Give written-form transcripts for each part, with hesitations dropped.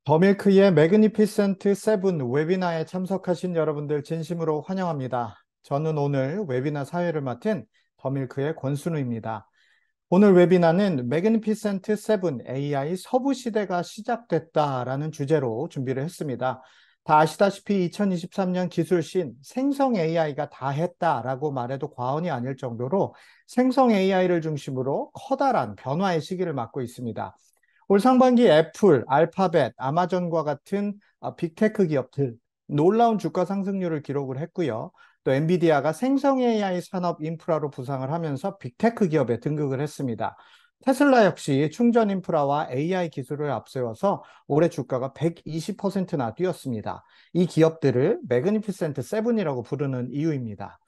더밀크의 매그니피센트 세븐 웨비나에 참석하신 여러분들 진심으로 환영합니다. 저는 오늘 웨비나 사회를 맡은 더밀크의 권순우입니다. 오늘 웨비나는 매그니피센트 세븐 AI 서부 시대가 시작됐다라는 주제로 준비를 했습니다. 다 아시다시피 2023년 기술신 생성 AI가 다 했다라고 말해도 과언이 아닐 정도로 생성 AI를 중심으로 커다란 변화의 시기를 맞고 있습니다. 올 상반기 애플, 알파벳, 아마존과 같은 빅테크 기업들 놀라운 주가 상승률을 기록을 했고요. 또 엔비디아가 생성 AI 산업 인프라로 부상을 하면서 빅테크 기업에 등극을 했습니다. 테슬라 역시 충전 인프라와 AI 기술을 앞세워서 올해 주가가 120%나 뛰었습니다. 이 기업들을 매그니피센트 세븐이라고 부르는 이유입니다.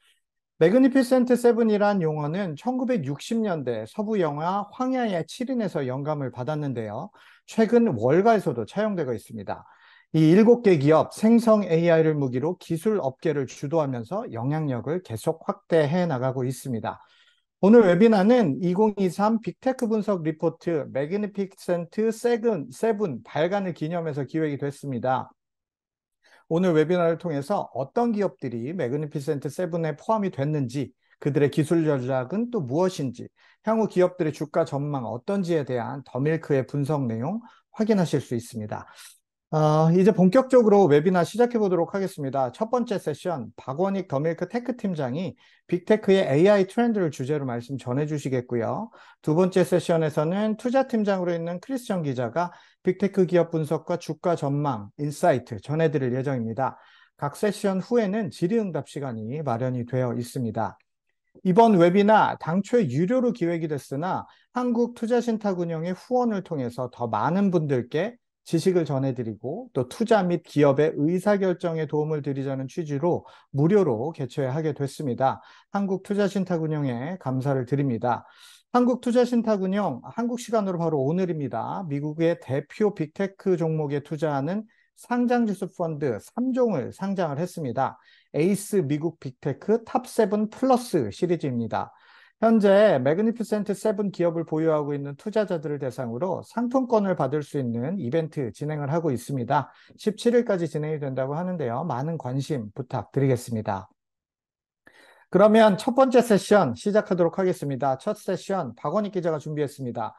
매그니피센트 세븐이란 용어는 1960년대 서부 영화 황야의 7인에서 영감을 받았는데요. 최근 월가에서도 차용되고 있습니다. 이 7개 기업 생성 AI를 무기로 기술 업계를 주도하면서 영향력을 계속 확대해 나가고 있습니다. 오늘 웨비나는 2023 빅테크 분석 리포트 매그니피센트 세븐 발간을 기념해서 기획이 됐습니다. 오늘 웨비나를 통해서 어떤 기업들이 매그니피센트 세븐에 포함이 됐는지, 그들의 기술 전략은 또 무엇인지, 향후 기업들의 주가 전망 어떤지에 대한 더밀크의 분석 내용 확인하실 수 있습니다. 이제 본격적으로 웨비나 시작해 보도록 하겠습니다. 첫 번째 세션, 박원익 더밀크 테크 팀장이 빅테크의 AI 트렌드를 주제로 말씀 전해 주시겠고요. 두 번째 세션에서는 투자 팀장으로 있는 크리스천 기자가 빅테크 기업 분석과 주가 전망, 인사이트 전해 드릴 예정입니다. 각 세션 후에는 질의응답 시간이 마련이 되어 있습니다. 이번 웨비나 당초에 유료로 기획이 됐으나 한국투자신탁운용의 후원을 통해서 더 많은 분들께 지식을 전해드리고 또 투자 및 기업의 의사결정에 도움을 드리자는 취지로 무료로 개최하게 됐습니다. 한국투자신탁운용에 감사를 드립니다. 한국투자신탁운용, 한국 시간으로 바로 오늘입니다. 미국의 대표 빅테크 종목에 투자하는 상장지수 펀드 3종을 상장을 했습니다. 에이스 미국 빅테크 탑7 플러스 시리즈입니다. 현재 매그니피센트 세븐 기업을 보유하고 있는 투자자들을 대상으로 상품권을 받을 수 있는 이벤트 진행을 하고 있습니다. 17일까지 진행이 된다고 하는데요. 많은 관심 부탁드리겠습니다. 그러면 첫 번째 세션 시작하도록 하겠습니다. 첫 세션 박원익 기자가 준비했습니다.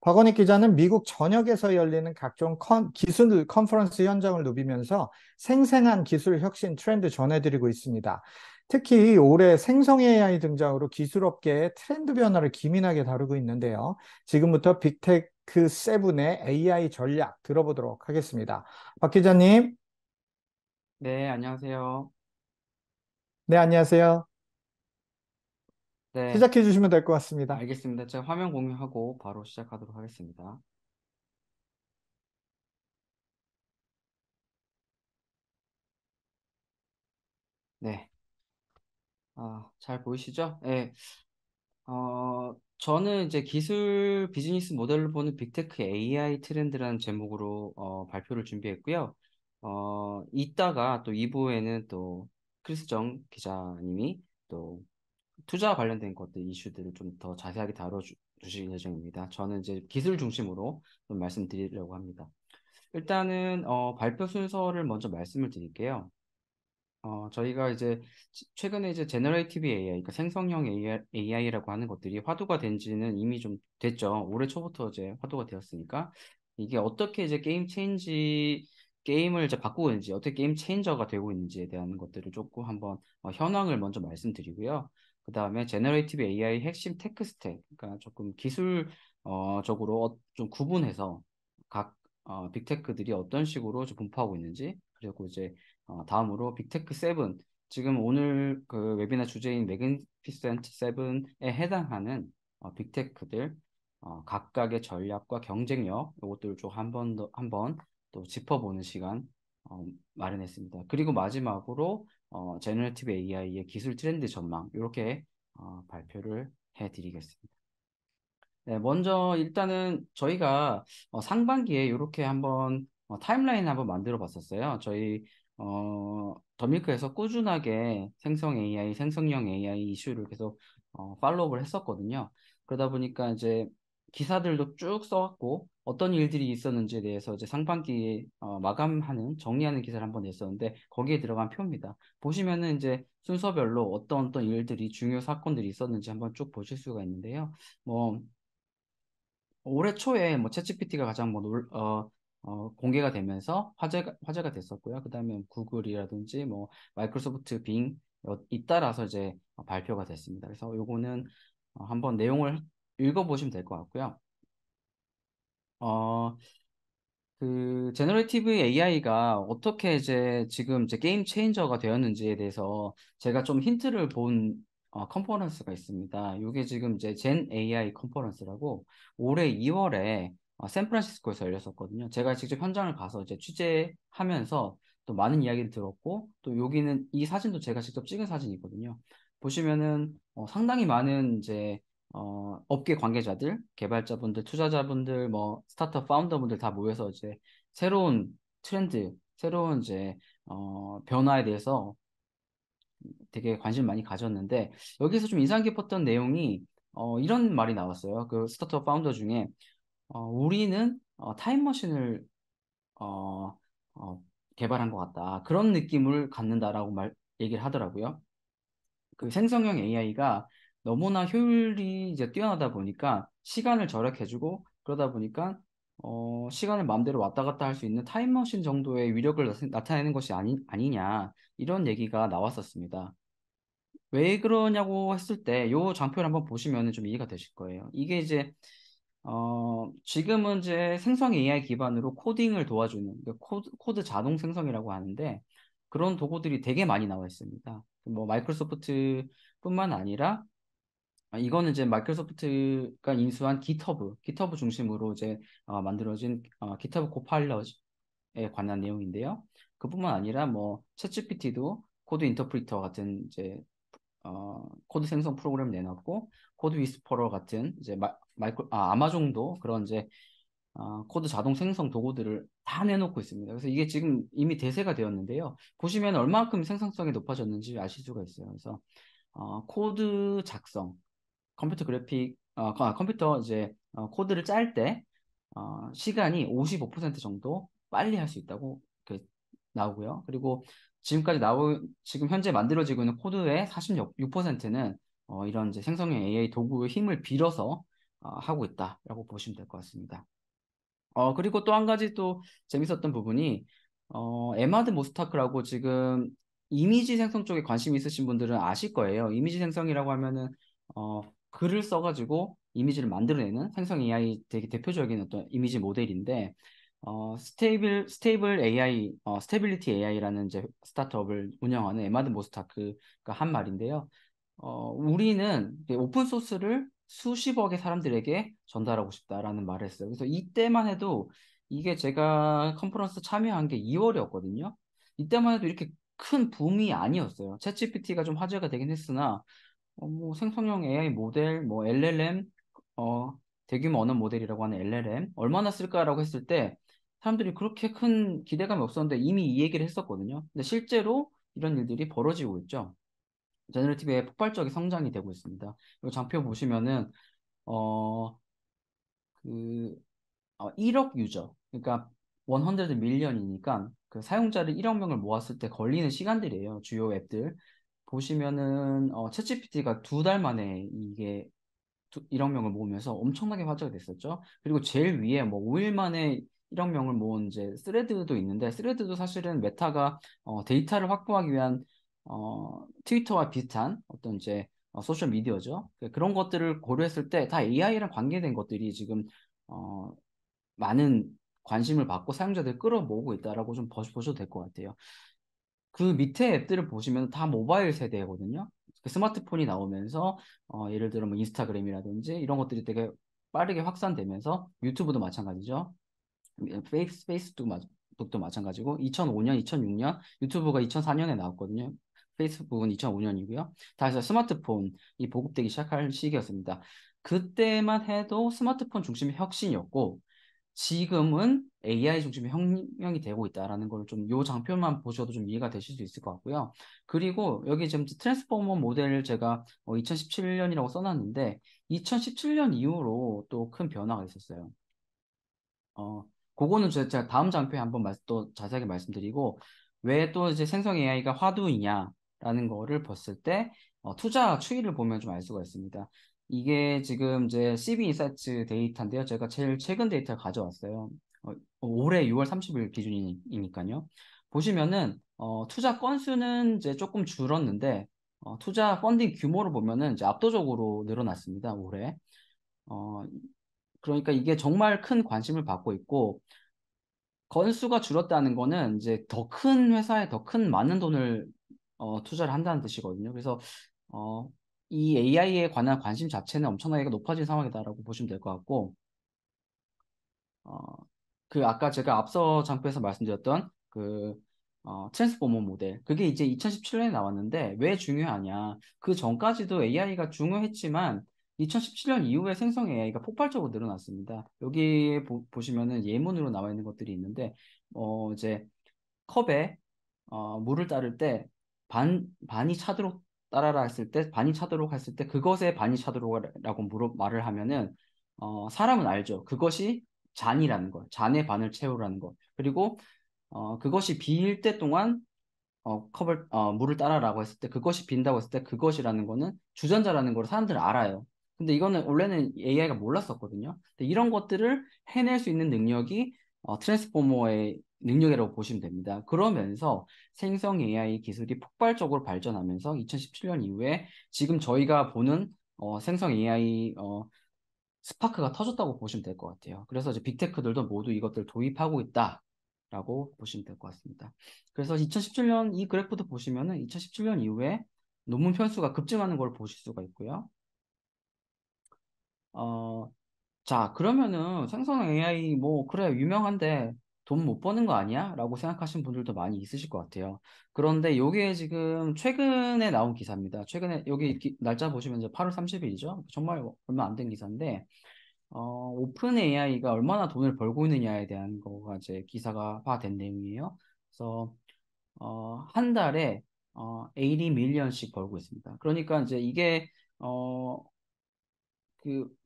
박원익 기자는 미국 전역에서 열리는 각종 기술 컨퍼런스 현장을 누비면서 생생한 기술 혁신 트렌드 전해드리고 있습니다. 특히 올해 생성 AI 등장으로 기술업계의 트렌드 변화를 기민하게 다루고 있는데요. 지금부터 빅테크 세븐의 AI 전략 들어보도록 하겠습니다. 박 기자님, 네, 안녕하세요. 네, 안녕하세요. 네, 시작해 주시면 될 것 같습니다. 알겠습니다. 제가 화면 공유하고 바로 시작하도록 하겠습니다. 네, 잘 보이시죠? 네, 저는 이제 기술 비즈니스 모델로 보는 빅테크 AI 트렌드라는 제목으로 발표를 준비했고요. 이따가 또 2부에는 또 크리스 정 기자님이 또 투자 관련된 것들 이슈들을 좀 더 자세하게 다뤄주실 예정입니다. 저는 이제 기술 중심으로 좀 말씀드리려고 합니다. 일단은 발표 순서를 먼저 말씀을 드릴게요. 저희가 이제 최근에 이제 제너레이티브 AI, 그러니까 생성형 AI라고 하는 것들이 화두가 된 지는 이미 좀 됐죠. 올해 초부터 이제 화두가 되었으니까 이게 어떻게 이제 게임을 이제 바꾸고 있는지, 어떻게 게임 체인저가 되고 있는지에 대한 것들을 조금 한번 현황을 먼저 말씀드리고요. 그 다음에 제너레이티브 AI 핵심 테크 스택, 그러니까 조금 기술적으로 좀 구분해서 각 빅테크들이 어떤 식으로 좀 분포하고 있는지, 그리고 이제 다음으로 빅테크 세븐, 지금 오늘 그 웨비나 주제인 매그니피센트 세븐에 해당하는 빅테크들 각각의 전략과 경쟁력 이것들을 좀 한번 또 짚어보는 시간 마련했습니다. 그리고 마지막으로 제너레티브 AI의 기술 트렌드 전망 이렇게 발표를 해드리겠습니다. 네, 먼저 일단은 저희가 상반기에 이렇게 한번 타임라인 한번 만들어 봤었어요. 저희 더밀크에서 꾸준하게 생성 AI, 생성형 AI 이슈를 계속 팔로우를 했었거든요. 그러다 보니까 이제 기사들도 쭉 써왔고 어떤 일들이 있었는지에 대해서 이제 상반기에 마감하는 정리하는 기사를 한번 냈었는데 거기에 들어간 표입니다. 보시면은 이제 순서별로 어떤 일들이 중요 사건들이 있었는지 한번 쭉 보실 수가 있는데요. 뭐 올해 초에 뭐 챗GPT가 가장 공개가 되면서 화제가 됐었고요. 그다음에 구글이라든지 뭐 마이크로소프트 빙 잇따라서 이제 발표가 됐습니다. 그래서 요거는 한번 내용을 읽어보시면 될 것 같고요. 어, 그 제너레이티브 AI가 어떻게 이제 지금 이제 게임 체인저가 되었는지에 대해서 제가 좀 힌트를 본 컨퍼런스가 있습니다. 이게 지금 이제 젠 AI 컨퍼런스라고 올해 2월에 샌프란시스코에서 열렸었거든요. 제가 직접 현장을 가서 이제 취재하면서 또 많은 이야기를 들었고 또 여기는 이 사진도 제가 직접 찍은 사진이거든요. 보시면은 상당히 많은 이제 업계 관계자들, 개발자분들, 투자자분들, 뭐 스타트업 파운더분들 다 모여서 이제 새로운 트렌드, 새로운 이제 변화에 대해서 되게 관심 많이 가졌는데 여기서 좀 인상 깊었던 내용이 이런 말이 나왔어요. 그 스타트업 파운더 중에 우리는 타임머신을 어, 어, 개발한 것 같다. 그런 느낌을 갖는다라고 얘기를 하더라고요. 그 생성형 AI가 너무나 효율이 이제 뛰어나다 보니까 시간을 절약해주고 그러다 보니까 시간을 마음대로 왔다 갔다 할 수 있는 타임머신 정도의 위력을 나타내는 것이 아니냐 이런 얘기가 나왔었습니다. 왜 그러냐고 했을 때 요 장표를 한번 보시면 좀 이해가 되실 거예요. 이게 이제 지금은 이제 생성 AI 기반으로 코딩을 도와주는 그러니까 코드 자동 생성이라고 하는데 그런 도구들이 되게 많이 나와 있습니다. 뭐 마이크로소프트뿐만 아니라 이거는 이제 마이크로소프트가 인수한 기터브 중심으로 이제 만들어진 기터브 코파일럿에 관한 내용인데요. 그뿐만 아니라 뭐 챗GPT도 코드 인터프리터 같은 이제 코드 생성 프로그램 내놨고 코드 위스퍼러 같은 이제 아마존도 그런 이제 코드 자동 생성 도구들을 다 내놓고 있습니다. 그래서 이게 지금 이미 대세가 되었는데요. 보시면 얼마만큼 생산성이 높아졌는지 아실 수가 있어요. 그래서 코드 작성, 컴퓨터 이제 코드를 짤 때 시간이 55% 정도 빨리 할 수 있다고 이렇게 나오고요. 그리고 지금 현재 만들어지고 있는 코드의 46%는 이런 이제 생성형 AI 도구의 힘을 빌어서 하고 있다라고 보시면 될 것 같습니다. 그리고 또 한 가지 또 재밌었던 부분이, 에마드 모스타크라고 지금 이미지 생성 쪽에 관심 있으신 분들은 아실 거예요. 이미지 생성이라고 하면은, 글을 써가지고 이미지를 만들어내는 생성 AI 되게 대표적인 어떤 이미지 모델인데, 스테이블 AI, 스테빌리티 AI라는 이제 스타트업을 운영하는 에마드 모스타크가 한 말인데요. 우리는 이제 오픈 소스를 수십억의 사람들에게 전달하고 싶다라는 말을 했어요. 그래서 이때만 해도 이게 제가 컨퍼런스 참여한 게 2월이었거든요. 이때만 해도 이렇게 큰 붐이 아니었어요. 챗GPT가 좀 화제가 되긴 했으나 뭐 생성형 AI 모델, 뭐 LLM, 대규모 언어 모델이라고 하는 LLM 얼마나 쓸까라고 했을 때 사람들이 그렇게 큰 기대감이 없었는데 이미 이 얘기를 했었거든요. 근데 실제로 이런 일들이 벌어지고 있죠. 제너레이티브의 폭발적인 성장이 되고 있습니다. 이 장표 보시면은 어, 그 1억 유저, 그러니까 100 밀리언이니까 그 사용자를 1억 명을 모았을 때 걸리는 시간들이에요. 주요 앱들 보시면은 챗GPT가 2달 만에 이게 1억 명을 모으면서 엄청나게 화제가 됐었죠. 그리고 제일 위에 뭐 5일 만에 1억 명을 모은 이제 스레드도 있는데 스레드도 사실은 메타가 데이터를 확보하기 위한 트위터와 비슷한 어떤 이제 소셜 미디어죠. 그런 것들을 고려했을 때 다 AI랑 관계된 것들이 지금 어, 많은 관심을 받고 사용자들을 끌어모으고 있다라고 좀 보셔도 될 것 같아요. 그 밑에 앱들을 보시면 다 모바일 세대거든요. 그 스마트폰이 나오면서 예를 들어 뭐 인스타그램이라든지 이런 것들이 되게 빠르게 확산되면서 유튜브도 마찬가지죠. 페이스북도 마찬가지고 2005년, 2006년 유튜브가 2004년에 나왔거든요. 페이스북은 2005년이고요. 다시 스마트폰이 보급되기 시작할 시기였습니다. 그때만 해도 스마트폰 중심의 혁신이었고 지금은 AI 중심의 혁명이 되고 있다라는 걸 좀 요 장표만 보셔도 좀 이해가 되실 수 있을 것 같고요. 그리고 여기 지금 트랜스포머 모델을 제가 2017년이라고 써놨는데 2017년 이후로 또 큰 변화가 있었어요. 그거는 제가 다음 장표에 한번 또 자세하게 말씀드리고, 왜 또 이제 생성 AI가 화두이냐라는 거를 봤을 때, 투자 추이를 보면 좀 알 수가 있습니다. 이게 지금 이제 CB 인사이츠 데이터인데요. 제가 제일 최근 데이터를 가져왔어요. 올해 6월 30일 기준이니까요. 보시면은, 투자 건수는 이제 조금 줄었는데, 투자 펀딩 규모를 보면은 이제 압도적으로 늘어났습니다, 올해. 어, 그러니까 이게 정말 큰 관심을 받고 있고, 건수가 줄었다는 거는 이제 더 큰 회사에 더 큰 많은 돈을 투자를 한다는 뜻이거든요. 그래서 어, 이 AI에 관한 관심 자체는 엄청나게 높아진 상황이다라고 보시면 될 것 같고, 어, 그 아까 제가 앞서 장표에서 말씀드렸던 그 트랜스포머 모델, 그게 이제 2017년에 나왔는데 왜 중요하냐? 그 전까지도 AI가 중요했지만 2017년 이후에 생성 AI가 폭발적으로 늘어났습니다. 여기 보시면은 예문으로 나와 있는 것들이 있는데 이제 컵에 물을 따를 때 반이 차도록 따라라 했을 때 반이 차도록 했을 때 그것에 반이 차도록이라고 말을 하면은 사람은 알죠. 그것이 잔이라는 걸, 잔에 반을 채우라는 것. 그리고 그것이 비일 때 동안 물을 따라라고 했을 때 그것이 빈다고 했을 때 그것이라는 거는 주전자라는 걸 사람들은 알아요. 근데 이거는 원래는 AI가 몰랐었거든요. 근데 이런 것들을 해낼 수 있는 능력이 트랜스포머의 능력이라고 보시면 됩니다. 그러면서 생성 AI 기술이 폭발적으로 발전하면서 2017년 이후에 지금 저희가 보는 생성 AI 스파크가 터졌다고 보시면 될 것 같아요. 그래서 이제 빅테크들도 모두 이것들을 도입하고 있다라고 보시면 될 것 같습니다. 그래서 2017년 이 그래프도 보시면은 2017년 이후에 논문 편수가 급증하는 걸 보실 수가 있고요. 어, 자, 그러면은 생성 AI 뭐 그래 유명한데 돈 못 버는 거 아니야? 라고 생각하시는 분들도 많이 있으실 것 같아요. 그런데 요게 지금 최근에 나온 기사입니다. 최근에 여기 날짜 보시면 이제 8월 30일이죠. 정말 얼마 안 된 기사인데 오픈 AI가 얼마나 돈을 벌고 있느냐에 대한 거가 이제 기사화된 내용이에요. 그래서 한 달에 80 밀리언씩 벌고 있습니다. 그러니까 이제 이게 어,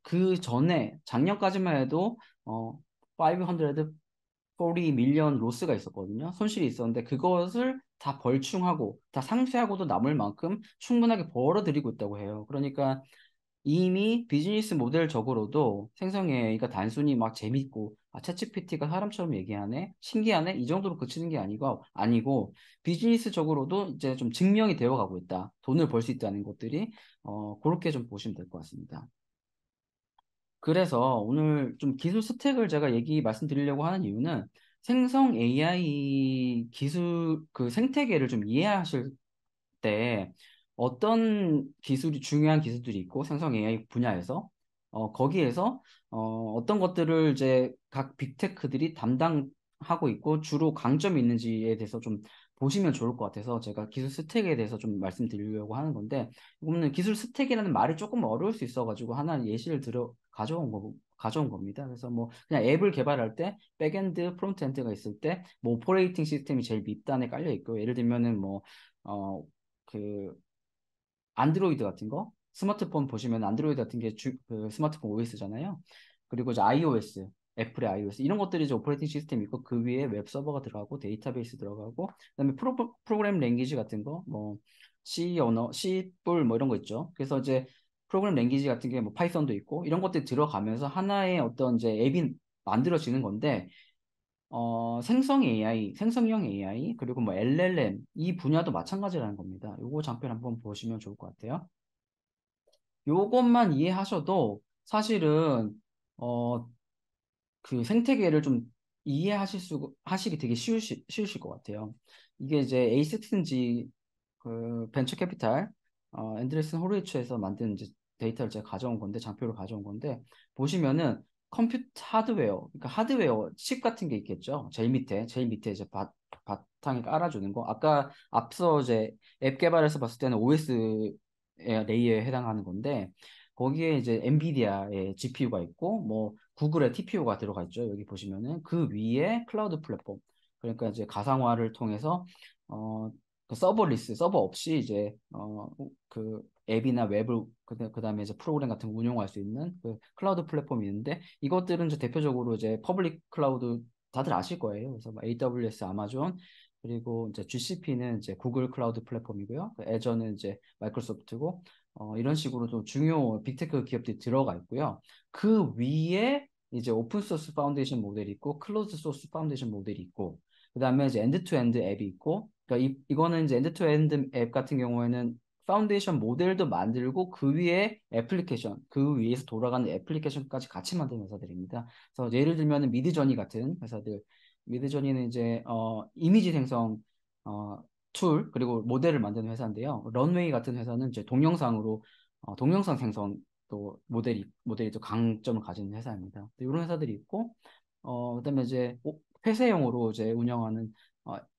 그 전에 작년까지만 해도 540 밀리언 로스가 있었거든요. 손실이 있었는데 그것을 다 벌충하고 다 상쇄하고도 남을 만큼 충분하게 벌어들이고 있다고 해요. 그러니까 이미 비즈니스 모델적으로도 생성 AI가 단순히 막 재밌고 챗GPT가 사람처럼 얘기하네, 신기하네 이 정도로 그치는 게 아니고 비즈니스적으로도 이제 좀 증명이 되어 가고 있다. 돈을 벌 수 있다는 것들이 그렇게 좀 보시면 될 것 같습니다. 그래서 오늘 좀 기술 스택을 제가 말씀드리려고 하는 이유는 생성 AI 기술 그 생태계를 좀 이해하실 때 어떤 기술이 중요한 기술들이 있고 생성 AI 분야에서 거기에서 어떤 것들을 이제 각 빅테크들이 담당하고 있고 주로 강점이 있는지에 대해서 좀 보시면 좋을 것 같아서 제가 기술 스택에 대해서 좀 말씀드리려고 하는 건데 이거는 기술 스택이라는 말이 조금 어려울 수 있어가지고 하나 예시를 가져온 겁니다. 그래서 뭐 그냥 앱을 개발할 때 백엔드, 프론트엔드가 있을 때 뭐 오퍼레이팅 시스템이 제일 밑단에 깔려 있고 예를 들면은 뭐 어, 그 안드로이드 같은 거 스마트폰 보시면 안드로이드 같은 게 그 스마트폰 OS잖아요. 그리고 이제 iOS 애플의 iOS 이런 것들이 이제 오퍼레이팅 시스템이 있고 그 위에 웹 서버가 들어가고 데이터베이스 들어가고 그다음에 프로그램 랭귀지 같은 거 뭐 C 언어, C 뿔 뭐 이런 거 있죠. 그래서 이제 프로그램 랭귀지 같은 게 뭐 파이썬도 있고 이런 것들이 들어가면서 하나의 어떤 이제 앱이 만들어지는 건데 생성 AI, 생성형 AI, 그리고 뭐 LLM, 이 분야도 마찬가지라는 겁니다. 요거 장편 한번 보시면 좋을 것 같아요. 요것만 이해하셔도 사실은, 어, 그 생태계를 좀 하시기 되게 쉬우실 것 같아요. 이게 이제 에이스트인지 그 벤처 캐피탈 앤드레슨 호르이츠에서 만든 이제 데이터를 제가 가져온 건데 장표를 가져온 건데 보시면은 컴퓨터 하드웨어 그러니까 하드웨어 칩 같은 게 있겠죠. 제일 밑에 이제 바탕에 깔아주는 거 아까 앞서 이제 앱 개발에서 봤을 때는 OS 레이어에 해당하는 건데 거기에 이제 엔비디아의 GPU가 있고 뭐 구글의 TPU가 들어가 있죠. 여기 보시면은 그 위에 클라우드 플랫폼. 그러니까 이제 가상화를 통해서 어, 그 서버리스, 서버 없이 이제 그 앱이나 웹을 그다음에 이제 프로그램 같은 거 운용할 수 있는 그 클라우드 플랫폼이 있는데 이것들은 이제 대표적으로 이제 퍼블릭 클라우드 다들 아실 거예요. 그래서 뭐 AWS, 아마존 그리고 이제 GCP는 이제 구글 클라우드 플랫폼이고요. 그 애저는 이제 마이크로소프트고 이런 식으로 좀 중요 빅테크 기업들이 들어가 있고요. 그 위에 이제 오픈 소스 파운데이션 모델이 있고 클로즈 소스 파운데이션 모델이 있고 그다음에 이제 엔드 투 엔드 앱이 있고 그러니까 이거는 이제 엔드 투 엔드 앱 같은 경우에는 파운데이션 모델도 만들고 그 위에 애플리케이션 그 위에서 돌아가는 애플리케이션까지 같이 만드는 회사들입니다. 그래서 예를 들면 미드저니 같은 회사들 미드저니는 이제 이미지 생성 어, 툴 그리고 모델을 만드는 회사인데요. 런웨이 같은 회사는 이제 동영상으로 동영상 생성 또 모델이 또 강점을 가진 회사입니다. 이런 회사들이 있고 그다음에 이제 폐쇄형으로 이제 운영하는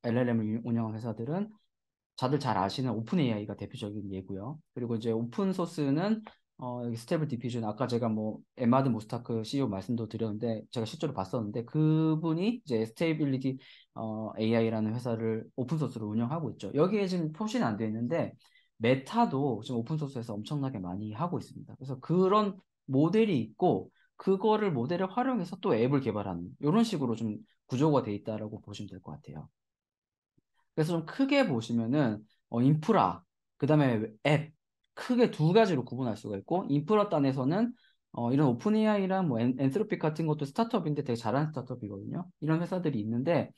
LLM을 운영하는 회사들은 다들 잘 아시는 오픈 AI가 대표적인 예고요. 그리고 이제 오픈 소스는 여기 스테이블 디퓨전 아까 제가 뭐 에마드 모스타크 CEO 말씀도 드렸는데 제가 실제로 봤었는데 그분이 이제 스테이빌리티 AI라는 회사를 오픈 소스로 운영하고 있죠. 여기에 지금 표시는 안 돼 있는데 메타도 지금 오픈 소스에서 엄청나게 많이 하고 있습니다. 그래서 그런 모델이 있고 그거를 모델을 활용해서 또 앱을 개발하는 이런 식으로 좀 구조가 돼 있다라고 보시면 될 것 같아요. 그래서 좀 크게 보시면은 인프라, 그다음에 앱 크게 두 가지로 구분할 수가 있고 인프라 단에서는 이런 오픈 AI랑 뭐 엔트로픽 같은 것도 스타트업인데 되게 잘하는 스타트업이거든요. 이런 회사들이 있는데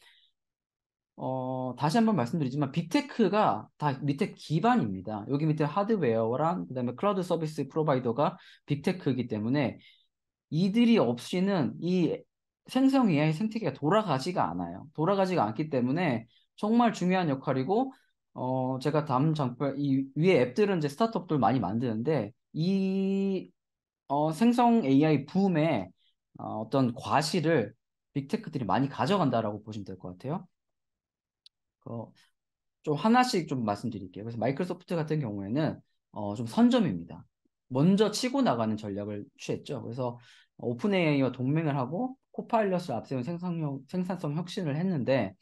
다시 한번 말씀드리지만 빅테크가 다 밑에 기반입니다. 여기 밑에 하드웨어랑 그다음에 클라우드 서비스 프로바이더가 빅테크이기 때문에 이들이 없이는 이 생성 AI 생태계가 돌아가지가 않아요. 돌아가지가 않기 때문에 정말 중요한 역할이고, 제가 다음 장표, 이 위에 앱들은 이제 스타트업들 많이 만드는데, 이 생성 AI 붐에 어떤 과실을 빅테크들이 많이 가져간다라고 보시면 될 것 같아요. 어, 좀 하나씩 좀 말씀드릴게요. 그래서 마이크로소프트 같은 경우에는 좀 선점입니다. 먼저 치고 나가는 전략을 취했죠. 그래서 오픈 AI와 동맹을 하고 코파일럿을 앞세운 생산성 혁신을 했는데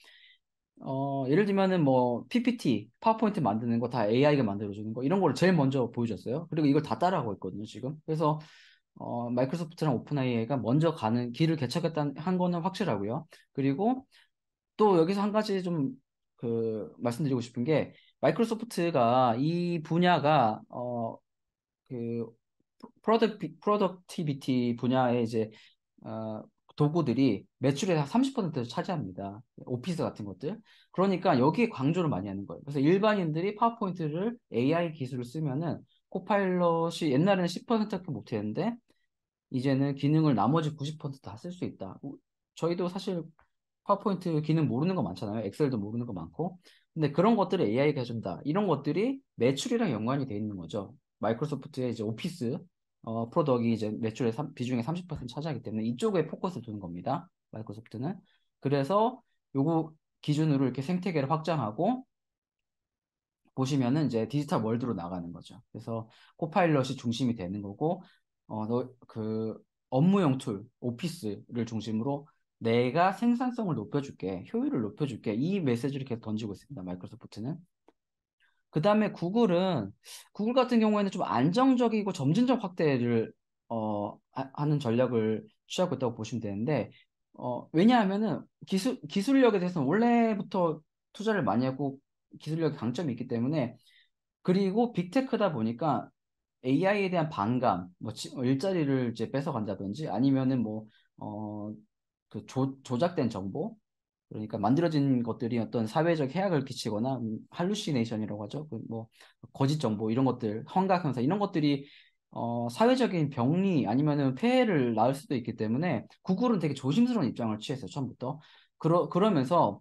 예를 들면은 뭐 PPT, 파워포인트 만드는 거 다 AI가 만들어주는 거 이런 걸 제일 먼저 보여줬어요. 그리고 이걸 다 따라하고 있거든요, 지금. 그래서 마이크로소프트랑 오픈 AI가 먼저 가는 길을 개척했다는 한 거는 확실하고요. 그리고 또 여기서 한 가지 좀 그 말씀드리고 싶은 게 마이크로소프트가 이 분야가 그 프로덕티비티 분야에 이제 어, 도구들이 매출의 한 30%를 차지합니다. 오피스 같은 것들. 그러니까 여기에 강조를 많이 하는 거예요. 그래서 일반인들이 파워포인트를 AI 기술을 쓰면은 코파일럿이 옛날에는 10%밖에 못했는데 이제는 기능을 나머지 90%다 쓸 수 있다. 저희도 사실 파워포인트 기능 모르는 거 많잖아요. 엑셀도 모르는 거 많고. 근데 그런 것들을 AI가 해준다. 이런 것들이 매출이랑 연관이 돼 있는 거죠. 마이크로소프트의 이제 오피스 프로덕이 이제 매출의 비중의 30% 차지하기 때문에 이쪽에 포커스를 두는 겁니다. 마이크로소프트는. 그래서 요거 기준으로 이렇게 생태계를 확장하고 보시면은 이제 디지털 월드로 나가는 거죠. 그래서 코파일럿이 중심이 되는 거고, 그 업무용 툴, 오피스를 중심으로 내가 생산성을 높여줄게, 효율을 높여줄게, 이 메시지를 계속 던지고 있습니다. 마이크로소프트는. 그 다음에 구글 같은 경우에는 좀 안정적이고 점진적 확대를, 하는 전략을 취하고 있다고 보시면 되는데, 왜냐하면은 기술력에 대해서는 원래부터 투자를 많이 하고 기술력에 강점이 있기 때문에 그리고 빅테크다 보니까 AI에 대한 반감, 뭐 일자리를 이제 뺏어간다든지 아니면은 뭐, 그 조작된 정보, 그러니까 만들어진 것들이 어떤 사회적 해악을 끼치거나 할루시네이션이라고 하죠. 그뭐 거짓 정보 이런 것들, 환각 현상 이런 것들이 사회적인 병리 아니면은 폐해를 낳을 수도 있기 때문에 구글은 되게 조심스러운 입장을 취했어요, 처음부터. 그러면서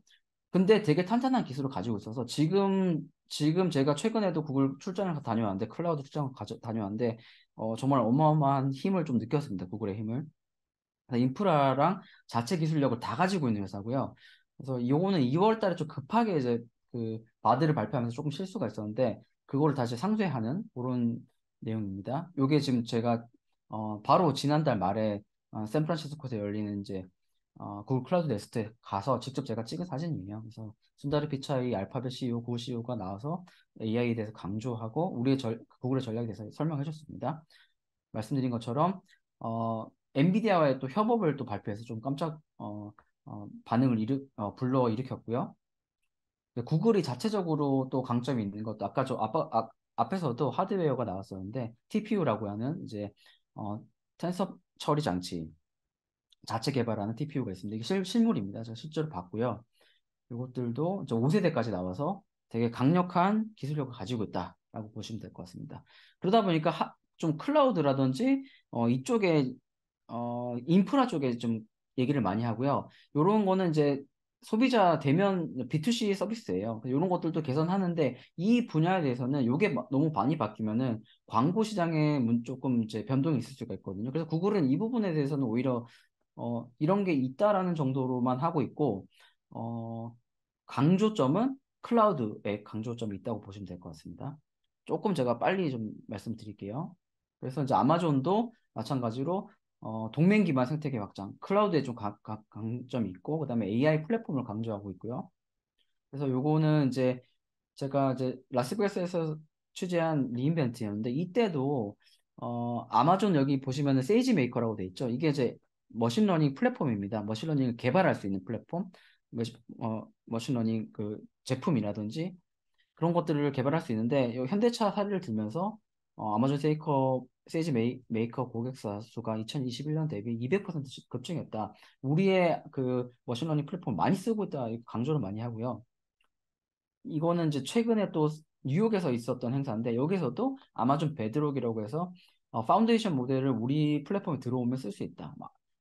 근데 되게 탄탄한 기술을 가지고 있어서 지금 제가 최근에도 구글 출장을 다녀왔는데 클라우드 출장을 다녀왔는데 정말 어마어마한 힘을 좀 느꼈습니다. 구글의 힘을. 그래서 인프라랑 자체 기술력을 다 가지고 있는 회사고요. 그래서 요거는 2월 달에 좀 급하게 이제 그 바드를 발표하면서 조금 실수가 있었는데 그거를 다시 상쇄하는 그런 내용입니다. 요게 지금 제가 바로 지난달 말에 샌프란시스코에서 열리는 이제 구글 클라우드 네스트에 가서 직접 제가 찍은 사진이에요. 그래서 순다르 피차이 알파벳 CEO, 구글 CEO가 나와서 AI에 대해서 강조하고 구글의 전략에 대해서 설명해 줬습니다. 말씀드린 것처럼 엔비디아와의 또 협업을 또 발표해서 좀 깜짝 반응을 불러일으켰고요. 구글이 자체적으로 또 강점이 있는 것도 아까 앞에서도 하드웨어가 나왔었는데 TPU라고 하는 이제 텐서 처리 장치 자체 개발하는 TPU가 있습니다. 이게 실물입니다. 제가 실제로 봤고요. 이것들도 이제 5세대까지 나와서 되게 강력한 기술력을 가지고 있다라고 보시면 될 것 같습니다. 그러다 보니까 좀 클라우드라든지 이쪽에 인프라 쪽에 좀 얘기를 많이 하고요. 이런 거는 이제 소비자 대면 B2C 서비스예요. 이런 것들도 개선하는데 이 분야에 대해서는 이게 너무 많이 바뀌면은 광고 시장에 조금 이제 변동이 있을 수가 있거든요. 그래서 구글은 이 부분에 대해서는 오히려 이런 게 있다라는 정도로만 하고 있고 어, 강조점은 클라우드에 강조점이 있다고 보시면 될 것 같습니다. 조금 제가 빨리 좀 말씀드릴게요. 그래서 이제 아마존도 마찬가지로 동맹 기반 생태계 확장, 클라우드에 좀 강점이 있고, 그다음에 AI 플랫폼을 강조하고 있고요. 그래서 요거는 이제 제가 이제 라스베가스에서 취재한 리인벤트였는데 이때도 아마존 여기 보시면은 세이지 메이커라고 돼 있죠. 이게 이제 머신러닝 플랫폼입니다. 머신러닝을 개발할 수 있는 플랫폼, 머신러닝 그 제품이라든지 그런 것들을 개발할 수 있는데 요 현대차 사례를 들면서 아마존 세이지 메이커 고객사 수가 2021년 대비 200% 급증했다. 우리의 그 머신러닝 플랫폼 많이 쓰고 있다. 이렇게 강조를 많이 하고요. 이거는 이제 최근에 또 뉴욕에서 있었던 행사인데 여기서도 아마존 베드록이라고 해서 파운데이션 모델을 우리 플랫폼에 들어오면 쓸 수 있다.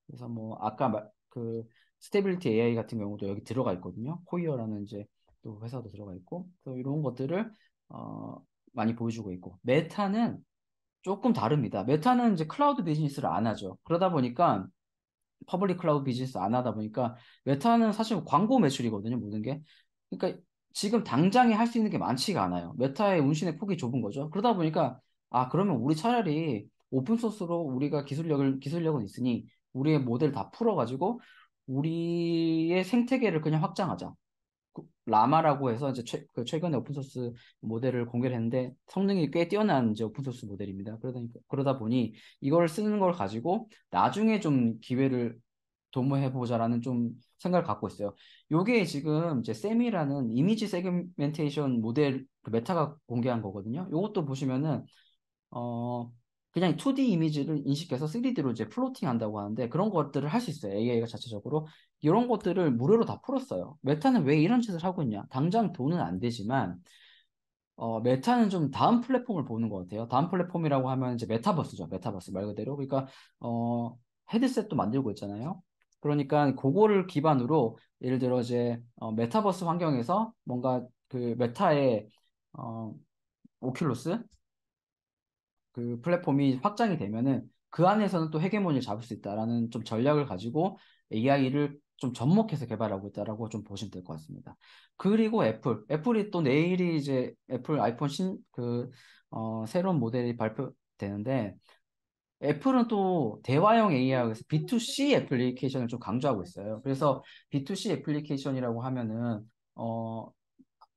그래서 뭐 아까 그 스테빌리티 AI 같은 경우도 여기 들어가 있거든요. 코이어라는 이제 또 회사도 들어가 있고 또 이런 것들을 어, 많이 보여주고 있고 메타는 조금 다릅니다. 메타는 이제 클라우드 비즈니스를 안 하죠. 그러다 보니까 퍼블릭 클라우드 비즈니스 안 하다 보니까 메타는 사실 광고 매출이거든요, 모든 게. 그러니까 지금 당장에 할 수 있는 게 많지가 않아요. 메타의 운신의 폭이 좁은 거죠. 그러다 보니까 그러면 우리 차라리 오픈 소스로 우리가 기술력은 있으니 우리의 모델 다 풀어가지고 우리의 생태계를 그냥 확장하자. 라마라고 해서 이제 최근에 오픈소스 모델을 공개를 했는데 성능이 꽤 뛰어난 이제 오픈소스 모델입니다. 그러다 보니 이걸 쓰는 걸 가지고 나중에 좀 기회를 도모해보자라는 좀 생각을 갖고 있어요. 요게 지금 이제 셈이라는 이미지 세그멘테이션 모델 그 메타가 공개한 거거든요. 요것도 보시면은 어, 그냥 2D 이미지를 인식해서 3D로 이제 플로팅 한다고 하는데 그런 것들을 할 수 있어요. AI가 자체적으로. 이런 것들을 무료로 다 풀었어요. 메타는 왜 이런 짓을 하고 있냐? 당장 돈은 안 되지만, 메타는 좀 다음 플랫폼을 보는 것 같아요. 다음 플랫폼이라고 하면 이제 메타버스죠. 메타버스 말 그대로. 그러니까, 헤드셋도 만들고 있잖아요. 그러니까 그거를 기반으로 예를 들어 이제 메타버스 환경에서 뭔가 그 메타의 어, 오큘러스 그 플랫폼이 확장이 되면은 그 안에서는 또 헤게모니를 잡을 수 있다라는 좀 전략을 가지고 AI를 좀 접목해서 개발하고 있다라고 좀 보시면 될 것 같습니다. 그리고 애플이 또 내일이 이제 애플 아이폰 새로운 모델이 발표되는데 애플은 또 대화형 AI에서 B2C 애플리케이션을 좀 강조하고 있어요. 그래서 B2C 애플리케이션이라고 하면은 어,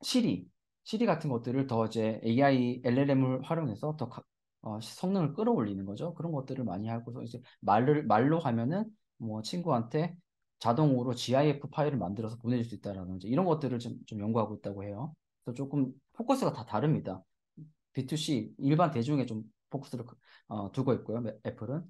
시리, 시리 같은 것들을 더 이제 AI, LLM을 활용해서 더 성능을 끌어올리는 거죠. 그런 것들을 많이 하고서 이제 말로 하면은 뭐 친구한테 자동으로 GIF 파일을 만들어서 보내줄 수 있다라든지 이런 것들을 좀 연구하고 있다고 해요. 그래서 조금 포커스가 다 다릅니다. B2C, 일반 대중에 좀 포커스를 두고 있고요. 애플은.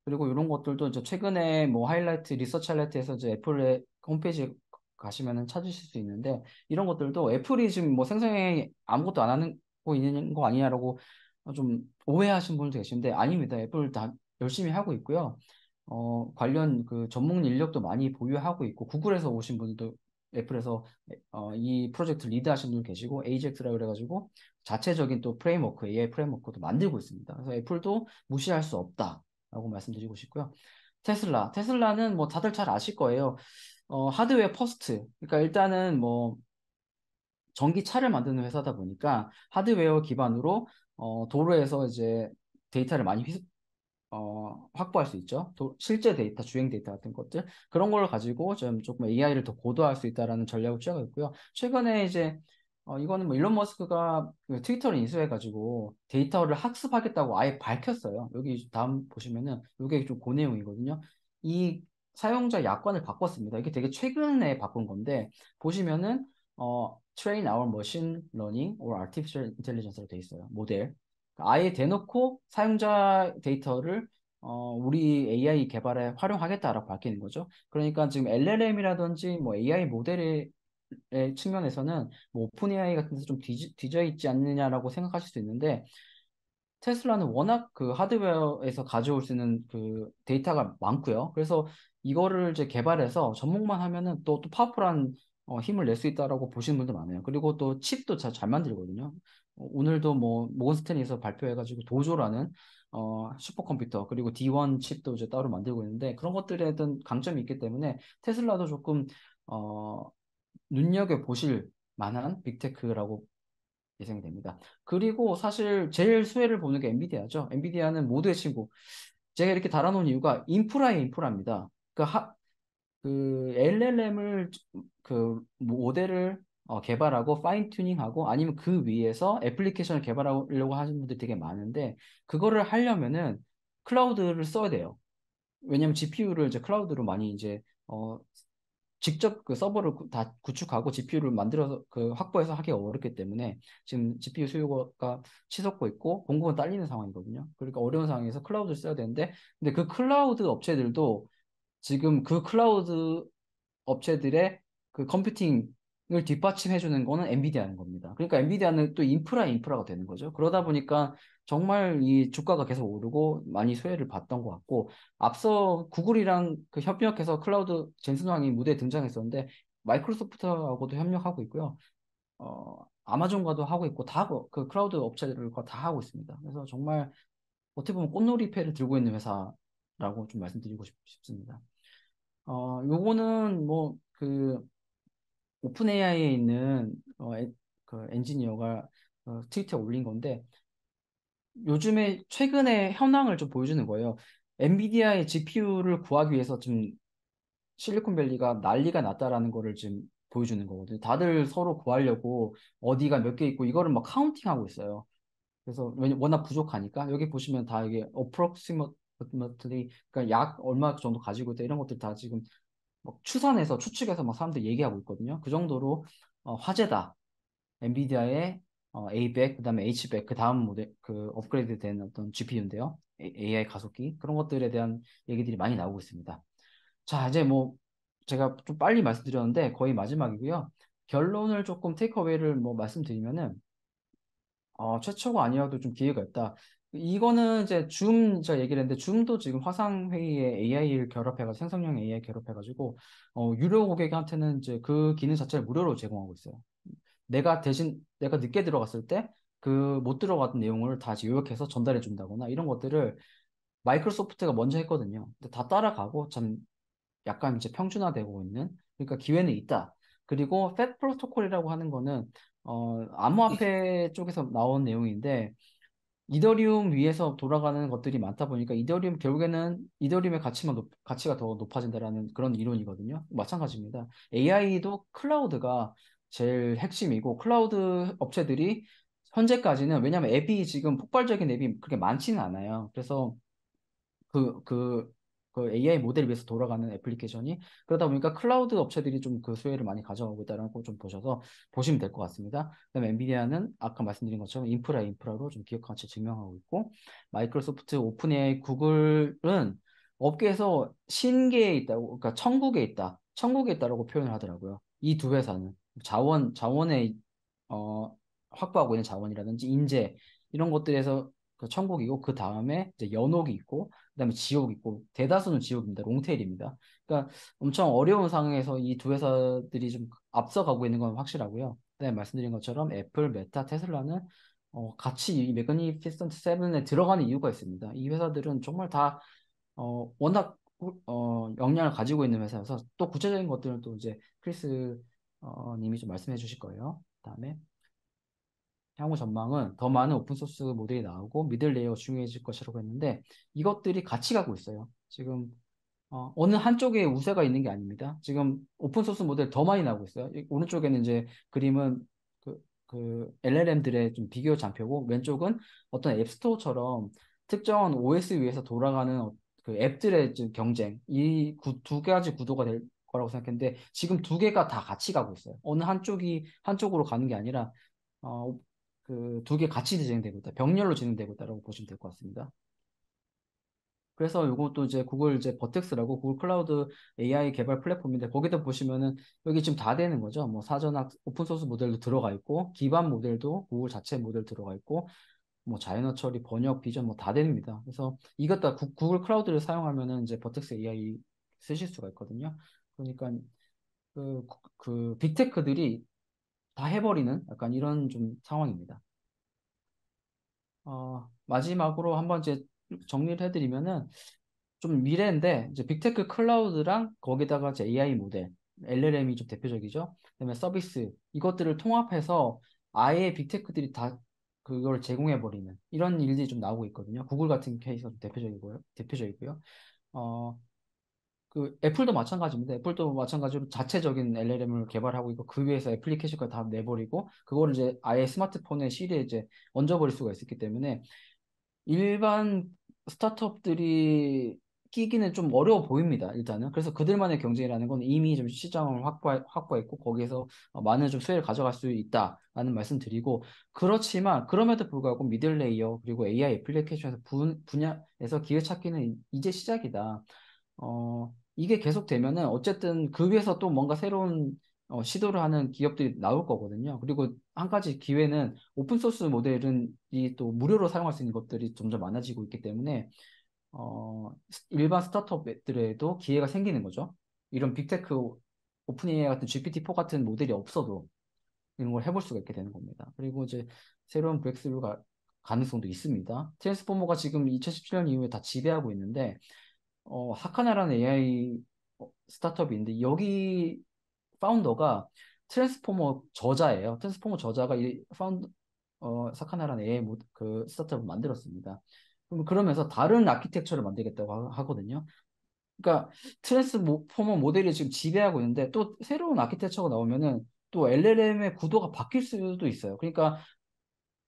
그리고 이런 것들도 이제 최근에 뭐 리서치 하이라이트에서 이제 애플의 홈페이지 가시면은 찾으실 수 있는데 이런 것들도 애플이 지금 뭐 생생히 아무것도 안 하는 거 있는 거 아니냐라고 좀 오해하신 분도 계신데 아닙니다. 애플 다 열심히 하고 있고요. 관련 그 전문 인력도 많이 보유하고 있고 구글에서 오신 분들도 애플에서 이 프로젝트 리드하신 분 계시고 AJAX라 그래가지고 자체적인 또 프레임워크, AI 프레임워크도 만들고 있습니다. 그래서 애플도 무시할 수 없다라고 말씀드리고 싶고요. 테슬라는 뭐 다들 잘 아실 거예요. 하드웨어 퍼스트. 그러니까 일단은 뭐 전기차를 만드는 회사다 보니까 하드웨어 기반으로 도로에서 이제 데이터를 많이 확보할 수 있죠. 실제 데이터, 주행 데이터 같은 것들 그런 걸 가지고 좀 조금 AI를 더 고도화할 수 있다라는 전략을 취하고 있고요. 최근에 이제 이거는 뭐 일론 머스크가 그 트위터를 인수해가지고 데이터를 학습하겠다고 아예 밝혔어요. 여기 다음 보시면은 이게 좀 그 내용이거든요. 이 사용자 약관을 바꿨습니다. 이게 되게 최근에 바꾼 건데 보시면은 train our machine learning or artificial intelligence로 돼 있어요. 모델. 아예 대놓고 사용자 데이터를 우리 AI 개발에 활용하겠다라고 밝히는 거죠. 그러니까 지금 LLM이라든지 뭐 AI 모델의 측면에서는 뭐 오픈 AI 같은 데서 좀 뒤져 있지 않느냐라고 생각하실 수 있는데 테슬라는 워낙 그 하드웨어에서 가져올 수 있는 그 데이터가 많고요. 그래서 이거를 이제 개발해서 접목만 하면은 또 파워풀한 힘을 낼 수 있다라고 보시는 분들 많아요. 그리고 또 칩도 잘 만들거든요. 오늘도 뭐 모건스탠리에서 발표해가지고 도조라는 슈퍼컴퓨터 그리고 D1 칩도 이제 따로 만들고 있는데 그런 것들에 어떤 강점이 있기 때문에 테슬라도 조금 어, 눈여겨 보실 만한 빅테크라고 예상이 됩니다. 그리고 사실 제일 수혜를 보는 게 엔비디아죠. 엔비디아는 모두의 친구. 제가 이렇게 달아놓은 이유가 인프라의 인프라입니다. 그 LLM을 그 모델을 개발하고 파인 튜닝하고 아니면 그 위에서 애플리케이션을 개발하려고 하시는 분들이 되게 많은데 그거를 하려면은 클라우드를 써야 돼요. 왜냐면 GPU를 이제 클라우드로 많이 이제 직접 그 서버를 다 구축하고 GPU를 만들어서 그 확보해서 하기 어렵기 때문에 지금 GPU 수요가 치솟고 있고 공급은 딸리는 상황이거든요. 그러니까 어려운 상황에서 클라우드를 써야 되는데 근데 그 클라우드 업체들도 지금 그 클라우드 업체들의 그 컴퓨팅을 뒷받침해주는 거는 엔비디아인 겁니다. 그러니까 엔비디아는 또 인프라가 되는 거죠. 그러다 보니까 정말 이 주가가 계속 오르고 많이 수혜를 봤던 것 같고 앞서 구글이랑 그 협력해서 클라우드 젠슨 왕이 무대에 등장했었는데 마이크로소프트하고도 협력하고 있고요. 아마존과도 하고 있고 다 하고 그 클라우드 업체들과 다 하고 있습니다. 그래서 정말 어떻게 보면 꽃놀이패를 들고 있는 회사라고 좀 말씀드리고 싶습니다. 요거는 뭐 그 오픈 AI에 있는 그 엔지니어가 트위터에 올린 건데 요즘에 최근에 현황을 좀 보여주는 거예요. 엔비디아의 GPU를 구하기 위해서 지금 실리콘밸리가 난리가 났다라는 거를 지금 보여주는 거거든요. 다들 서로 구하려고 어디가 몇 개 있고 이거를 막 카운팅하고 있어요. 그래서 워낙 부족하니까 여기 보시면 다 이게 approximately 그러니까 약 얼마 정도 가지고 있다 이런 것들 다 지금 막 추산해서 추측해서 막 사람들 얘기하고 있거든요. 그 정도로 화제다. 엔비디아의 A100, 그다음에 H100, 그 다음 모델 그 업그레이드 된 어떤 GPU인데요. AI 가속기 그런 것들에 대한 얘기들이 많이 나오고 있습니다. 자, 이제 뭐 제가 좀 빨리 말씀드렸는데 거의 마지막이고요. 결론을 조금 테이크어웨이를 뭐 말씀드리면은 최초가 아니어도 좀 기회가 있다. 이거는 이제 제가 얘기를 했는데 줌도 지금 화상회의에 AI를 결합해가지고 생성형 AI 결합해가지고 유료 고객한테는 이제 그 기능 자체를 무료로 제공하고 있어요. 내가 늦게 들어갔을 때 그 못 들어갔던 내용을 다시 요약해서 전달해 준다거나 이런 것들을 마이크로소프트가 먼저 했거든요. 근데 다 따라가고 참 약간 이제 평준화되고 있는 그러니까 기회는 있다. 그리고 팻 프로토콜이라고 하는 거는 암호화폐 쪽에서 나온 내용인데 이더리움 위에서 돌아가는 것들이 많다 보니까 이더리움 결국에는 이더리움의 가치가 더 높아진다라는 그런 이론이거든요. 마찬가지입니다. AI도 클라우드가 제일 핵심이고 클라우드 업체들이 현재까지는 왜냐하면 앱이 지금 폭발적인 앱이 그렇게 많지는 않아요. 그래서 그, 그, 그 AI 모델 위해서 돌아가는 애플리케이션이 그러다 보니까 클라우드 업체들이 좀 그 수혜를 많이 가져가고 있다는 거 좀 보셔서 보시면 될 것 같습니다. 그다음에 엔비디아는 아까 말씀드린 것처럼 인프라로 좀 기업 가치 증명하고 있고 마이크로소프트, 오픈 AI, 구글은 업계에서 신계에 있다고 그러니까 천국에 있다라고 표현을 하더라고요. 이 두 회사는 자원의 확보하고 있는 자원이라든지 인재 이런 것들에서 그 천국이고 그 다음에 이제 연옥이 있고 그다음에 지옥이 있고 대다수는 지옥입니다. 롱테일입니다. 그러니까 엄청 어려운 상황에서 이 두 회사들이 좀 앞서가고 있는 건 확실하고요. 그다음에 말씀드린 것처럼 애플, 메타, 테슬라는 같이 이 매그니피센트 세븐에 들어가는 이유가 있습니다. 이 회사들은 정말 다 워낙 역량을 가지고 있는 회사여서 또 구체적인 것들은 또 이제 크리스 님이 좀 말씀해 주실 거예요. 그다음에 향후 전망은 더 많은 오픈소스 모델이 나오고 미들 레이어가 중요해질 것이라고 했는데 이것들이 같이 가고 있어요. 지금 어느 한쪽에 우세가 있는 게 아닙니다. 지금 오픈소스 모델 더 많이 나오고 있어요. 오른쪽에는 이제 그림은 그 LLM들의 좀 비교 잔표고 왼쪽은 어떤 앱스토어처럼 특정한 OS 위에서 돌아가는 그 앱들의 좀 경쟁 이 두 가지 구도가 될 거라고 생각했는데 지금 두 개가 다 같이 가고 있어요. 어느 한쪽이 한쪽으로 가는 게 아니라 그 두 개 같이 진행되고 있다. 병렬로 진행되고 있다라고 보시면 될 것 같습니다. 그래서 이것도 이제 구글 이제 버텍스라고 구글 클라우드 AI 개발 플랫폼인데 거기다 보시면은 여기 지금 다 되는 거죠. 뭐 사전학 오픈 소스 모델도 들어가 있고 기반 모델도 구글 자체 모델 들어가 있고 뭐 자연어 처리, 번역, 비전 뭐 다 됩니다. 그래서 이것 다 구글 클라우드를 사용하면은 이제 버텍스 AI 쓰실 수가 있거든요. 그러니까 그 빅테크들이 다 해버리는 약간 이런 좀 상황입니다. 마지막으로 한번 이제 정리를 해드리면은 좀 미래인데 이제 빅테크 클라우드랑 거기다가 이제 AI 모델, LLM이 좀 대표적이죠. 그다음에 서비스 이것들을 통합해서 아예 빅테크들이 다 그걸 제공해 버리는 이런 일들이 좀 나오고 있거든요. 구글 같은 케이스가 좀 대표적이고요. 어, 그 애플도 마찬가지입니다. 애플도 마찬가지로 자체적인 LLM을 개발하고 있고 그 위에서 애플리케이션까지 다 내버리고 그거를 이제 아예 스마트폰에 시리에 이제 얹어버릴 수가 있기 때문에 일반 스타트업들이 끼기는 좀 어려워 보입니다. 일단은. 그래서 그들만의 경쟁이라는 건 이미 좀 시장을 확보했고 거기에서 많은 좀 수혜를 가져갈 수 있다라는 말씀 드리고 그렇지만 그럼에도 불구하고 미들 레이어 그리고 AI 애플리케이션에서 분야에서 기회 찾기는 이제 시작이다. 이게 계속되면은 어쨌든 그 위에서 또 뭔가 새로운 시도를 하는 기업들이 나올 거거든요. 그리고 한 가지 기회는 오픈소스 모델은 이 또 무료로 사용할 수 있는 것들이 점점 많아지고 있기 때문에 일반 스타트업들에도 기회가 생기는 거죠. 이런 빅테크 오픈 AI 같은 GPT-4 같은 모델이 없어도 이런 걸 해볼 수가 있게 되는 겁니다. 그리고 이제 새로운 브렉스루 가능성도 있습니다. 트랜스포머가 지금 2017년 이후에 다 지배하고 있는데 하카나라는 AI 스타트업인데 여기 파운더가 트랜스포머 저자예요. 트랜스포머 저자가 이 사카나라는 AI 그 스타트업을 만들었습니다. 그러면서 다른 아키텍처를 만들겠다고 하거든요. 그러니까 트랜스포머 모델이 지금 지배하고 있는데 또 새로운 아키텍처가 나오면은 또 LLM의 구도가 바뀔 수도 있어요. 그러니까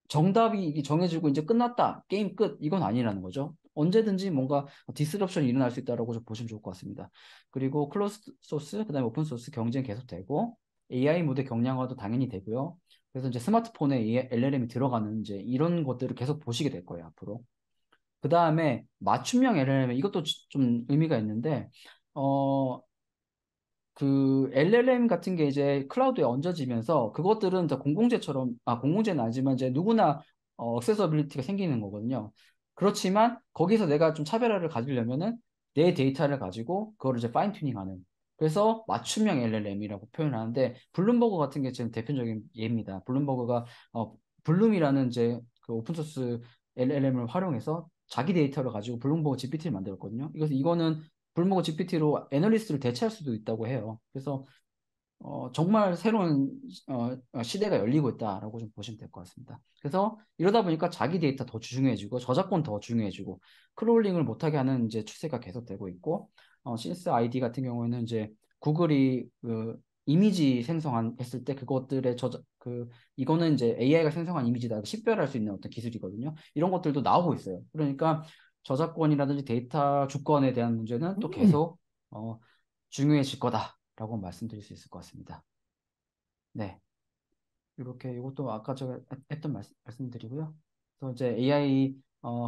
정답이 이게 정해지고 이제 끝났다. 게임 끝. 이건 아니라는 거죠. 언제든지 뭔가 디스럽션이 일어날 수 있다라고 좀 보시면 좋을 것 같습니다. 그리고 클로스 소스, 그다음에 오픈 소스 경쟁 계속되고 AI 모델 경량화도 당연히 되고요. 그래서 이제 스마트폰에 LLM이 들어가는 이제 이런 것들을 계속 보시게 될 거예요, 앞으로. 그다음에 맞춤형 LLM 이것도 좀 의미가 있는데 어 그 LLM 같은 게 이제 클라우드에 얹어지면서 그것들은 다 공공재처럼 공공재는 아니지만 이제 누구나 액세서빌리티가 생기는 거거든요. 그렇지만 거기서 내가 좀 차별화를 가지려면은 내 데이터를 가지고 그거를 이제 파인 튜닝하는 그래서 맞춤형 LLM이라고 표현하는데 블룸버그 같은 게 지금 대표적인 예입니다. 블룸버그가 블룸이라는 이제 그 오픈소스 LLM을 활용해서 자기 데이터를 가지고 블룸버그 GPT를 만들었거든요. 이거는 불모고 GPT로 애널리스트를 대체할 수도 있다고 해요. 그래서 정말 새로운 시대가 열리고 있다라고 좀 보시면 될 것 같습니다. 그래서 이러다 보니까 자기 데이터 더 중요해지고 저작권 더 중요해지고 크롤링을 못하게 하는 이제 추세가 계속되고 있고 신스 아이디 같은 경우에는 이제 구글이 그 이미지 생성했을 때 그것들의 이거는 이제 AI가 생성한 이미지다 식별할 수 있는 어떤 기술이거든요. 이런 것들도 나오고 있어요. 그러니까 저작권이라든지 데이터 주권에 대한 문제는 또 계속 어, 중요해질 거다라고 말씀드릴 수 있을 것 같습니다. 네, 이렇게 이것도 아까 제가 했던 말씀드리고요. 그래서 이제 AI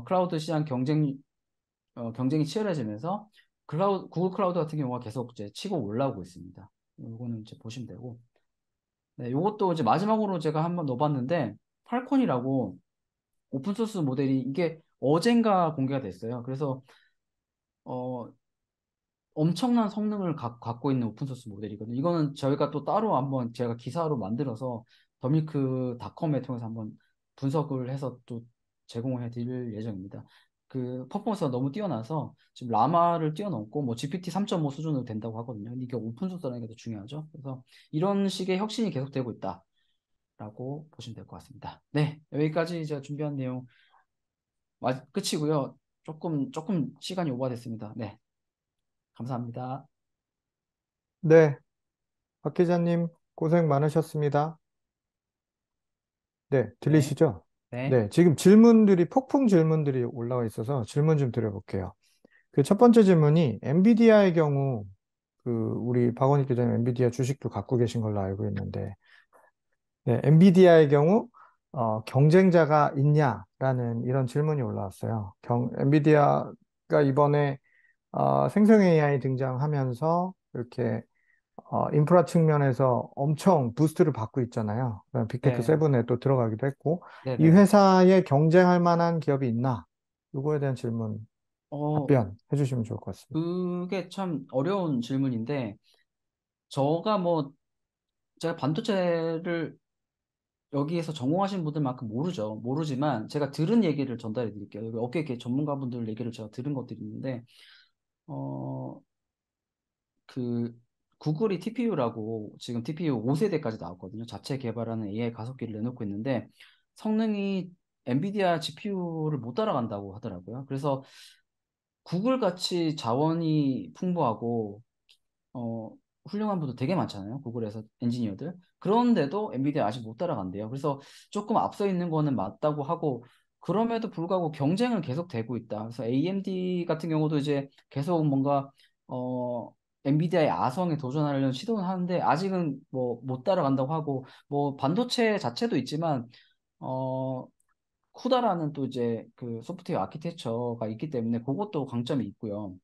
클라우드 시장 경쟁이 치열해지면서 구글 클라우드 같은 경우가 계속 이제 치고 올라오고 있습니다. 이거는 이제 보시면 되고, 네, 이것도 이제 마지막으로 제가 한번 넣어봤는데 팔콘이라고 오픈소스 모델이 이게 어젠가 공개가 됐어요. 그래서 어, 엄청난 성능을 갖고 있는 오픈소스 모델이거든요. 이거는 저희가 또 따로 한번 제가 기사로 만들어서 더밀크닷컴에 통해서 한번 분석을 해서 또 제공해 드릴 예정입니다. 그 퍼포먼스가 너무 뛰어나서 지금 라마를 뛰어넘고 뭐 GPT 3.5 수준으로 된다고 하거든요. 근데 이게 오픈소스라는 게 더 중요하죠. 그래서 이런 식의 혁신이 계속되고 있다. 라고 보시면 될 것 같습니다. 네, 여기까지 제가 준비한 내용 끝이고요. 조금 시간이 오버됐습니다. 네, 감사합니다. 네, 박 기자님 고생 많으셨습니다. 네, 네, 들리시죠? 네, 네, 지금 폭풍 질문들이 올라와 있어서 질문 좀 드려볼게요. 그 첫 번째 질문이 엔비디아의 경우, 우리 박원익 기자님 엔비디아 주식도 갖고 계신 걸로 알고 있는데, 네, 엔비디아의 경우, 경쟁자가 있냐라는 이런 질문이 올라왔어요. 엔비디아가 이번에 생성 AI 등장하면서 이렇게 인프라 측면에서 엄청 부스트를 받고 있잖아요. 빅테크 네, 7에 또 들어가기도 했고, 네, 이 네. 회사에 경쟁할 만한 기업이 있나? 이거에 대한 질문, 어, 답변 해주시면 좋을 것 같습니다. 그게 참 어려운 질문인데, 저가 뭐, 제가 반도체를 여기에서 전공하신 분들만큼 모르지만, 제가 들은 얘기를 전달해 드릴게요. 여기 업계 전문가분들 얘기를 제가 들은 것들이 있는데, 어, 그, 구글이 TPU라고 지금 TPU 5세대까지 나왔거든요. 자체 개발하는 AI 가속기를 내놓고 있는데, 성능이 엔비디아 GPU를 못 따라간다고 하더라고요. 그래서 구글 같이 자원이 풍부하고 어, 훌륭한 분도 되게 많잖아요. 구글에서 엔지니어들. 그런데도 엔비디아 아직 못 따라간대요. 그래서 조금 앞서 있는 거는 맞다고 하고, 그럼에도 불구하고 경쟁은 계속 되고 있다. 그래서 AMD 같은 경우도 이제 계속 뭔가, 어, 엔비디아의 아성에 도전하려는 시도는 하는데, 아직은 뭐 못 따라간다고 하고, 뭐 반도체 자체도 있지만, 어, 쿠다라는 또 이제 그 소프트웨어 아키텍처가 있기 때문에 그것도 강점이 있고요.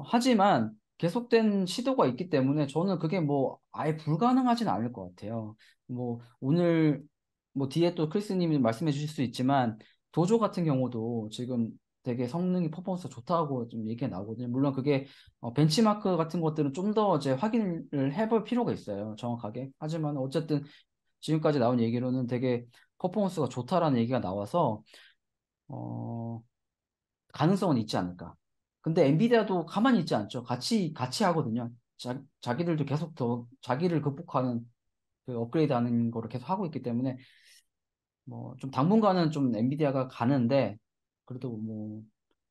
하지만 계속된 시도가 있기 때문에 저는 그게 뭐 아예 불가능하진 않을 것 같아요. 뭐 오늘 뭐 뒤에 또 크리스님이 말씀해 주실 수 있지만 도조 같은 경우도 지금 되게 성능이 퍼포먼스가 좋다고 좀 얘기가 나오거든요. 물론 그게 벤치마크 같은 것들은 좀 더 이제 확인을 해볼 필요가 있어요. 정확하게. 하지만 어쨌든 지금까지 나온 얘기로는 되게 퍼포먼스가 좋다라는 얘기가 나와서 어, 가능성은 있지 않을까. 근데 엔비디아도 가만히 있지 않죠. 같이 하거든요. 자기들도 계속 더 자기를 극복하는 그 업그레이드 하는 거를 계속 하고 있기 때문에 뭐 좀 당분간은 좀 엔비디아가 가는데 그래도 뭐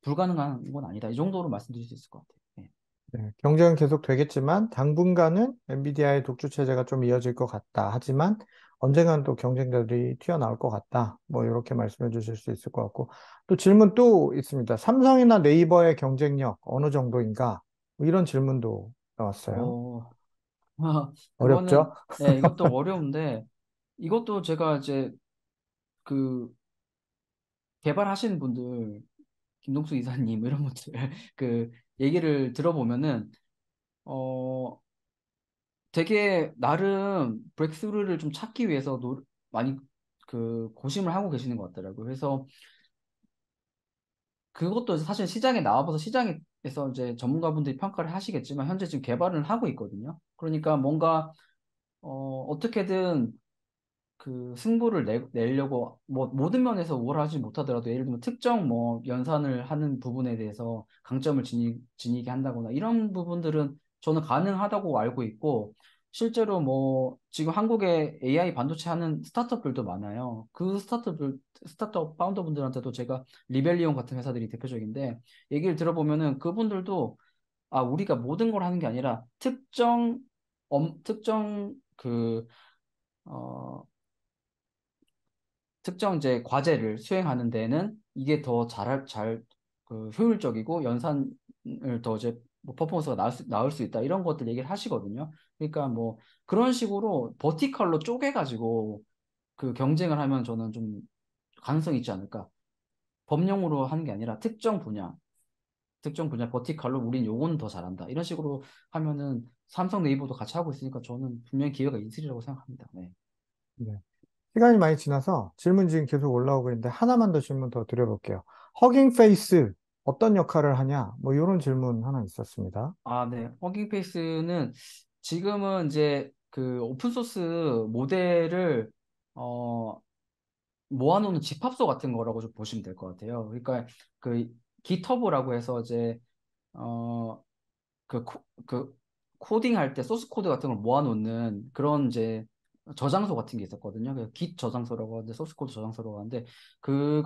불가능한 건 아니다. 이 정도로 말씀드릴 수 있을 것 같아요. 네. 네, 경쟁은 계속 되겠지만 당분간은 엔비디아의 독주 체제가 좀 이어질 것 같다. 하지만 언젠가는 또 경쟁자들이 튀어나올 것 같다. 뭐 이렇게 말씀해 주실 수 있을 것 같고 또 질문 또 있습니다. 삼성이나 네이버의 경쟁력 어느 정도인가? 뭐 이런 질문도 나왔어요. 어, 어렵죠? 그거는 네, 이것도 어려운데 이것도 제가 이제 그 개발하시는 분들 김동수 이사님 이런 분들 그 얘기를 들어보면은 어 되게 나름 브렉스루를 좀 찾기 위해서 많이 그 고심을 하고 계시는 것 같더라고요. 그래서 그것도 사실 시장에 나와봐서 시장에서 이제 전문가분들이 평가를 하시겠지만 현재 지금 개발을 하고 있거든요. 그러니까 뭔가 어떻게든 그 승부를 내려고 뭐 모든 면에서 우월하지 못하더라도 예를 들면 특정 뭐 연산을 하는 부분에 대해서 강점을 지니게 한다거나 이런 부분들은 저는 가능하다고 알고 있고 실제로 뭐 지금 한국에 AI 반도체 하는 스타트업들도 많아요. 그 스타트업 파운더분들한테도 제가 리벨리온 같은 회사들이 대표적인데 얘기를 들어보면은 그분들도 아 우리가 모든 걸 하는 게 아니라 특정 어, 특정 이제 과제를 수행하는 데는 이게 더 그 효율적이고 연산을 더 이제 뭐 퍼포먼스가 나을 수 있다. 이런 것들 얘기를 하시거든요. 그러니까 뭐 그런 식으로 버티컬로 쪼개가지고 그 경쟁을 하면 저는 좀 가능성이 있지 않을까. 범용으로 하는 게 아니라 특정 분야 버티컬로 우린 요건 더 잘한다. 이런 식으로 하면은 삼성 네이버도 같이 하고 있으니까 저는 분명히 기회가 있으리라고 생각합니다. 네. 네. 시간이 많이 지나서 질문 지금 계속 올라오고 있는데 하나만 더 질문 더 드려볼게요. 허깅 페이스 어떤 역할을 하냐? 뭐 이런 질문 하나 있었습니다. 아, 네. 허깅 페이스는 지금은 이제 그 오픈소스 모델을 어, 모아놓는 집합소 같은 거라고 좀 보시면 될 것 같아요. 그러니까 그 기터브라고 해서 이제 어, 그 코딩할 때 소스 코드 같은 걸 모아놓는 그런 이제 저장소 같은 게 있었거든요. 그래서 Git 저장소라고 하는데 소스 코드 저장소라고 하는데 그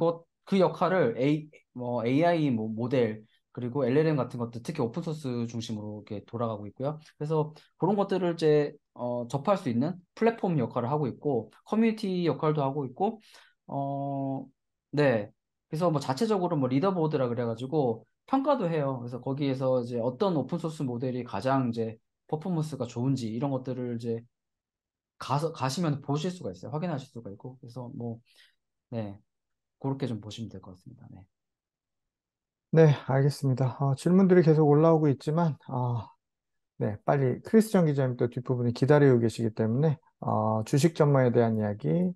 역할을 AI 뭐 모델 그리고 LLM 같은 것들 특히 오픈 소스 중심으로 이렇게 돌아가고 있고요. 그래서 그런 것들을 이제 접할 수 있는 플랫폼 역할을 하고 있고 커뮤니티 역할도 하고 있고 어, 네. 그래서 뭐 자체적으로 뭐 리더보드라 그래가지고 평가도 해요. 그래서 거기에서 이제 어떤 오픈 소스 모델이 가장 이제 퍼포먼스가 좋은지 이런 것들을 이제 가시면 보실 수가 있어요. 확인하실 수가 있고. 그래서 뭐, 네. 그렇게 좀 보시면 될 것 같습니다. 네. 네, 알겠습니다. 질문들이 계속 올라오고 있지만, 네, 빨리 크리스천 기자님 또 뒷부분에 기다리고 계시기 때문에, 주식 전망에 대한 이야기,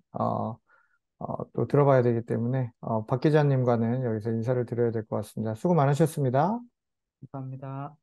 또 들어봐야 되기 때문에, 박 기자님과는 여기서 인사를 드려야 될 것 같습니다. 수고 많으셨습니다. 감사합니다.